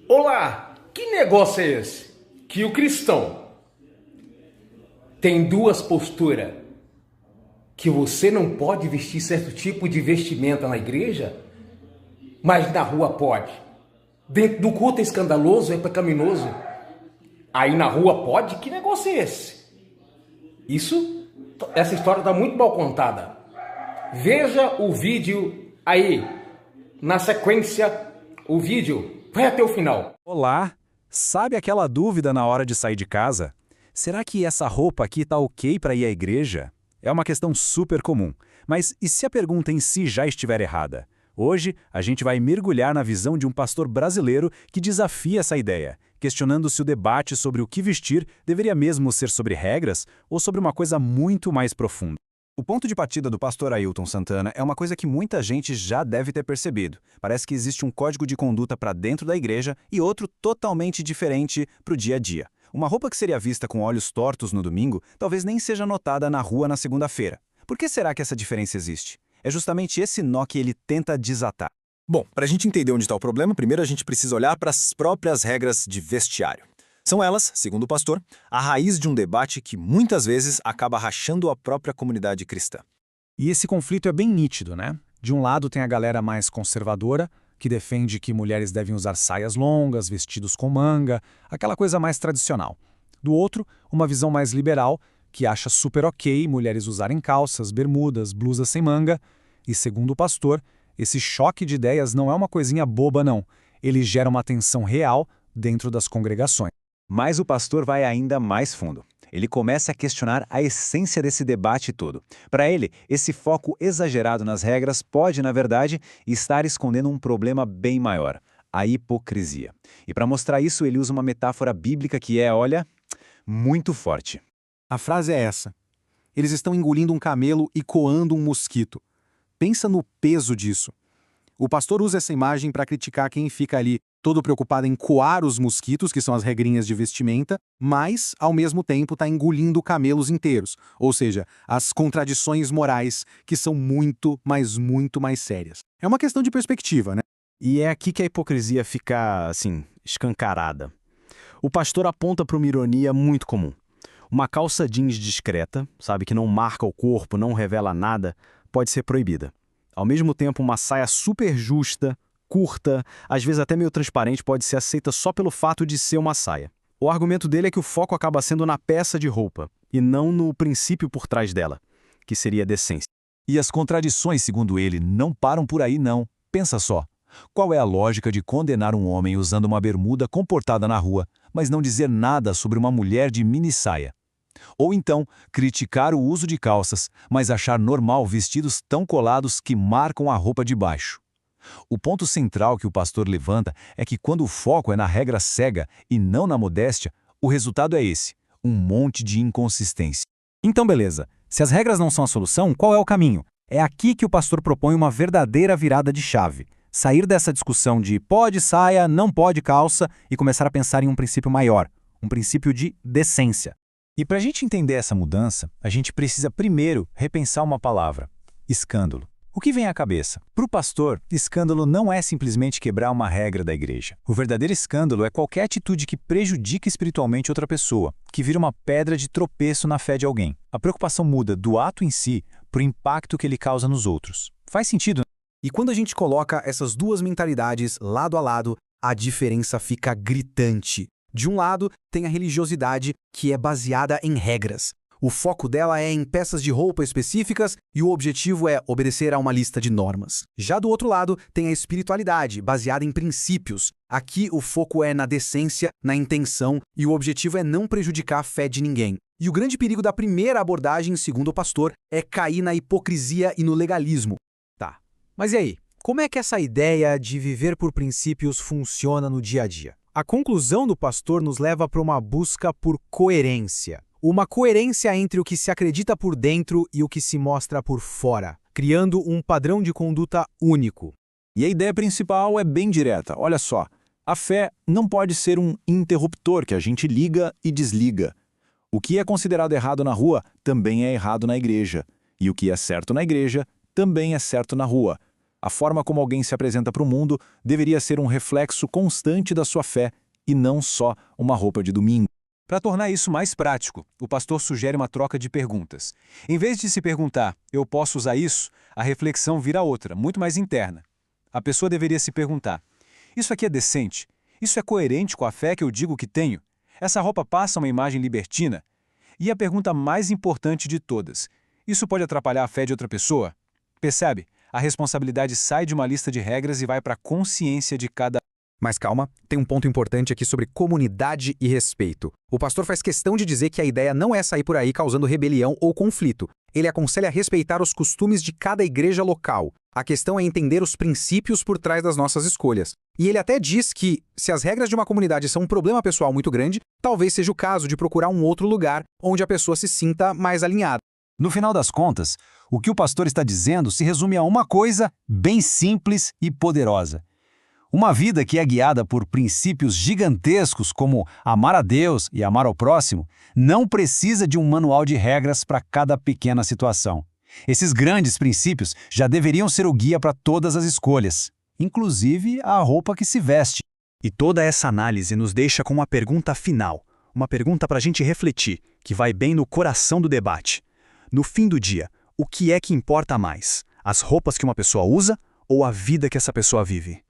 Olá, que negócio é esse? Que o cristão tem duas posturas. Que você não pode vestir certo tipo de vestimenta na igreja, mas na rua pode. Dentro do culto é escandaloso, é pecaminoso. Aí na rua pode? Que negócio é esse? Essa história está muito mal contada. Veja o vídeo aí. Na sequência, o vídeo vai até o final. Olá! Sabe aquela dúvida na hora de sair de casa? Será que essa roupa aqui tá ok para ir à igreja? É uma questão super comum. Mas e se a pergunta em si já estiver errada? Hoje, a gente vai mergulhar na visão de um pastor brasileiro que desafia essa ideia, questionando se o debate sobre o que vestir deveria mesmo ser sobre regras ou sobre uma coisa muito mais profunda. O ponto de partida do pastor Ailton Santana é uma coisa que muita gente já deve ter percebido. Parece que existe um código de conduta para dentro da igreja e outro totalmente diferente para o dia a dia. Uma roupa que seria vista com olhos tortos no domingo, talvez nem seja notada na rua na segunda-feira. Por que será que essa diferença existe? É justamente esse nó que ele tenta desatar. Bom, para a gente entender onde está o problema, primeiro a gente precisa olhar para as próprias regras de vestiário. São elas, segundo o pastor, a raiz de um debate que muitas vezes acaba rachando a própria comunidade cristã. E esse conflito é bem nítido, né? De um lado tem a galera mais conservadora, que defende que mulheres devem usar saias longas, vestidos com manga, aquela coisa mais tradicional. Do outro, uma visão mais liberal, que acha super ok mulheres usarem calças, bermudas, blusas sem manga. E segundo o pastor, esse choque de ideias não é uma coisinha boba não. Ele gera uma tensão real dentro das congregações. Mas o pastor vai ainda mais fundo. Ele começa a questionar a essência desse debate todo. Para ele, esse foco exagerado nas regras pode, na verdade, estar escondendo um problema bem maior, a hipocrisia. E para mostrar isso, ele usa uma metáfora bíblica que é, olha, muito forte. A frase é essa: eles estão engolindo um camelo e coando um mosquito. Pensa no peso disso. O pastor usa essa imagem para criticar quem fica ali todo preocupado em coar os mosquitos, que são as regrinhas de vestimenta, mas, ao mesmo tempo, está engolindo camelos inteiros, ou seja, as contradições morais, que são muito, mas muito mais sérias. É uma questão de perspectiva, né? E é aqui que a hipocrisia fica, assim, escancarada. O pastor aponta para uma ironia muito comum. Uma calça jeans discreta, sabe, que não marca o corpo, não revela nada, pode ser proibida. Ao mesmo tempo, uma saia super justa, curta, às vezes até meio transparente, pode ser aceita só pelo fato de ser uma saia. O argumento dele é que o foco acaba sendo na peça de roupa, e não no princípio por trás dela, que seria a decência. E as contradições, segundo ele, não param por aí não. Pensa só. Qual é a lógica de condenar um homem usando uma bermuda comportada na rua, mas não dizer nada sobre uma mulher de mini saia? Ou então, criticar o uso de calças, mas achar normal vestidos tão colados que marcam a roupa de baixo. O ponto central que o pastor levanta é que quando o foco é na regra cega e não na modéstia, o resultado é esse, um monte de inconsistência. Então beleza, se as regras não são a solução, qual é o caminho? É aqui que o pastor propõe uma verdadeira virada de chave. Sair dessa discussão de pode saia, não pode calça e começar a pensar em um princípio maior, um princípio de decência. E para a gente entender essa mudança, a gente precisa primeiro repensar uma palavra: escândalo. O que vem à cabeça? Para o pastor, escândalo não é simplesmente quebrar uma regra da igreja. O verdadeiro escândalo é qualquer atitude que prejudica espiritualmente outra pessoa, que vira uma pedra de tropeço na fé de alguém. A preocupação muda do ato em si para o impacto que ele causa nos outros. Faz sentido? E quando a gente coloca essas duas mentalidades lado a lado, a diferença fica gritante. De um lado, tem a religiosidade, que é baseada em regras. O foco dela é em peças de roupa específicas e o objetivo é obedecer a uma lista de normas. Já do outro lado, tem a espiritualidade, baseada em princípios. Aqui o foco é na decência, na intenção e o objetivo é não prejudicar a fé de ninguém. E o grande perigo da primeira abordagem, segundo o pastor, é cair na hipocrisia e no legalismo. Tá, mas e aí? Como é que essa ideia de viver por princípios funciona no dia a dia? A conclusão do pastor nos leva para uma busca por coerência. Uma coerência entre o que se acredita por dentro e o que se mostra por fora, criando um padrão de conduta único. E a ideia principal é bem direta. Olha só, a fé não pode ser um interruptor que a gente liga e desliga. O que é considerado errado na rua também é errado na igreja. E o que é certo na igreja também é certo na rua. A forma como alguém se apresenta para o mundo deveria ser um reflexo constante da sua fé e não só uma roupa de domingo. Para tornar isso mais prático, o pastor sugere uma troca de perguntas. Em vez de se perguntar, eu posso usar isso? A reflexão vira outra, muito mais interna. A pessoa deveria se perguntar, isso aqui é decente? Isso é coerente com a fé que eu digo que tenho? Essa roupa passa uma imagem libertina? E a pergunta mais importante de todas, isso pode atrapalhar a fé de outra pessoa? Percebe? A responsabilidade sai de uma lista de regras e vai para a consciência de cada. Mas calma, tem um ponto importante aqui sobre comunidade e respeito. O pastor faz questão de dizer que a ideia não é sair por aí causando rebelião ou conflito. Ele aconselha a respeitar os costumes de cada igreja local. A questão é entender os princípios por trás das nossas escolhas. E ele até diz que, se as regras de uma comunidade são um problema pessoal muito grande, talvez seja o caso de procurar um outro lugar onde a pessoa se sinta mais alinhada. No final das contas, o que o pastor está dizendo se resume a uma coisa bem simples e poderosa. Uma vida que é guiada por princípios gigantescos como amar a Deus e amar ao próximo, não precisa de um manual de regras para cada pequena situação. Esses grandes princípios já deveriam ser o guia para todas as escolhas, inclusive a roupa que se veste. E toda essa análise nos deixa com uma pergunta final, uma pergunta para a gente refletir, que vai bem no coração do debate. No fim do dia, o que é que importa mais? As roupas que uma pessoa usa ou a vida que essa pessoa vive?